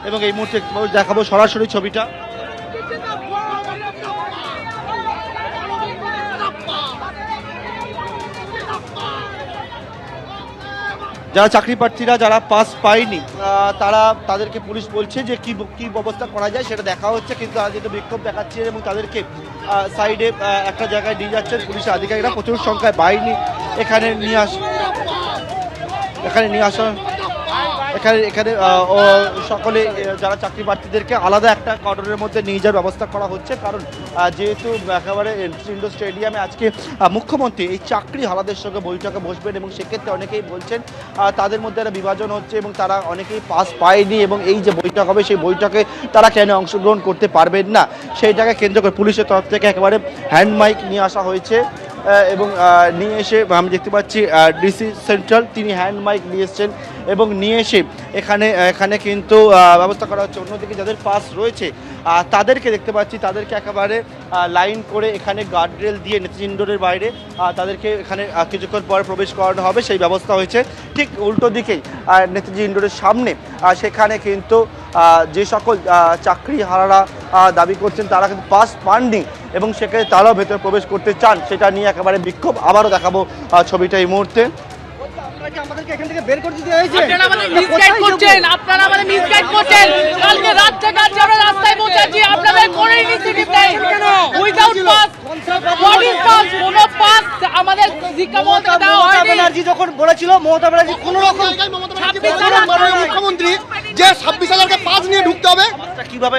এবং এই মুহূর্তে দেখাবো সরাসরি ছবিটা। যারা চাকরি প্রার্থীরা যারা পাস পায়নি তাদেরকে পুলিশ বলছে যে কি ব্যবস্থা করা যায় সেটা দেখা হচ্ছে, কিন্তু তারা যেহেতু বিক্ষোভ দেখাচ্ছে এবং তাদেরকে সাইডে একটা জায়গায় নিয়ে যাচ্ছেন পুলিশের আধিকারিকরা। প্রচুর সংখ্যায় বাহিনী এখানে নিয়ে আসা এখানে সকলে যারা চাকরি প্রার্থীদেরকে আলাদা একটা কর্ডনের মধ্যে নিয়ে যাওয়ার ব্যবস্থা করা হচ্ছে, কারণ যেহেতু একেবারে ইন্ডোর স্টেডিয়ামে আজকে মুখ্যমন্ত্রী এই চাকরি হারাদের সঙ্গে বৈঠকে বসবেন এবং সেক্ষেত্রে অনেকেই বলছেন তাদের মধ্যে একটা বিভাজন হচ্ছে এবং তারা অনেকেই পাস পায়নি এবং এই যে বৈঠক হবে সেই বৈঠকে তারা কেন অংশগ্রহণ করতে পারবেন না সেইটাকে কেন্দ্র করে পুলিশের তরফ থেকে একেবারে হ্যান্ড মাইক নিয়ে আসা হয়েছে এবং নিয়ে এসে আমি দেখতে পাচ্ছি ডিসি সেন্ট্রাল তিনি হ্যান্ড মাইক নিয়ে এসছেন এবং নিয়ে এসে এখানে কিন্তু ব্যবস্থা করা হচ্ছে। অন্যদিকে যাদের পাস রয়েছে তাদেরকে দেখতে পাচ্ছি তাদেরকে একেবারে লাইন করে এখানে গার্ডরেল দিয়ে নেতাজি ইন্ডোরের বাইরে তাদেরকে এখানে কিছুক্ষণ পর প্রবেশ করানো হবে সেই ব্যবস্থা হয়েছে। ঠিক উল্টো দিকেই নেতাজি ইন্ডোরের সামনে সেখানে কিন্তু যে সকল চাকরি হারারা দাবি করছেন তারা কিন্তু পাস পাননি এবং সেখানে তারাও ভেতরে প্রবেশ করতে চান, সেটা নিয়ে একেবারে বিক্ষোভ। আবারও দেখাবো ছবিটা এই মুহূর্তে। আমাদেরকে এখান থেকে বের করে দিতে হয়েছে। আপনারা আমাদের মিসগাইড করছেন। কালকে রাত থেকে আজ আমরা রাস্তায় বসেছি, আপনাদের কোনো ইনিশিয়েটিভ নেই। Without pass, what is pass? কোনো পাস আমাদের শিক্ষামন্ত্রী দেওয়া হয়নি। মমতা ব্যানার্জি যখন বলেছিল, মমতা ব্যানার্জি কোনো রকম মুখ্যমন্ত্রী যে 26,000কে পাস নিয়ে ঢুকতে হবে, কিভাবে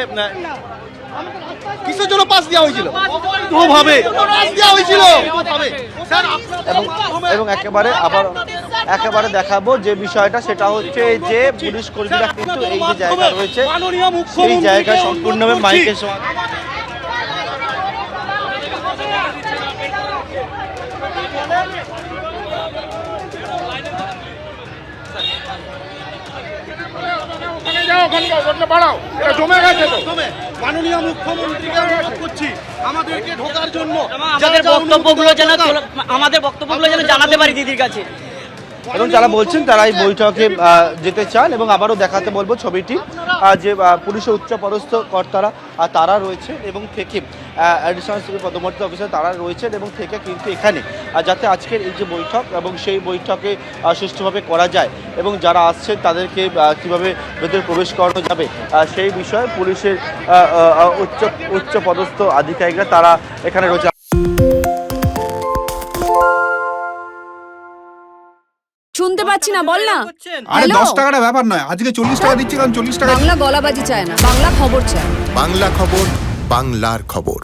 কিসের জন্য পাস দেওয়া হয়েছিল? ভাবে দেওয়া হয়েছিল এবং একেবারে দেখাবো যে বিষয়টা সেটা হচ্ছে যে পুলিশ কর্মীরা কিন্তু এই যে জায়গা রয়েছে সেই জায়গায় সম্পূর্ণভাবে মাইকের সঙ্গে মাননীয় মুখ্যমন্ত্রীকে অনুরোধ করছি আমাদেরকে ঢোকার জন্য, আমাদের বক্তব্যগুলো যেন জানাতে পারি দিদির কাছে। এবং যারা বলছেন তারা এই বৈঠকে যেতে চান এবং আবারও দেখাতে বলবো ছবিটি যে পুলিশের উচ্চপদস্থ কর্তারা তারা রয়েছে এবং থেকে অ্যাডিশনাল সিভিল পদমর্যাদা অফিসার তারা রয়েছেন এবং থেকে কিন্তু এখানে যাতে আজকের এই যে বৈঠক এবং সেই বৈঠকে সুষ্ঠুভাবে করা যায় এবং যারা আসছেন তাদেরকে কীভাবে ভেতরে প্রবেশ করানো যাবে সেই বিষয়ে পুলিশের উচ্চপদস্থ আধিকারিকরা তারা এখানে রয়েছে। শুনতে পাচ্ছি না, বল না। আরে 10 টাকাটা ব্যাপার নয়, আজকে 40 টাকা দিচ্ছি কারণ 40 টাকা। বাংলা গলাবাজি চায় না, বাংলা খবর চায়। বাংলা খবর, বাংলার খবর।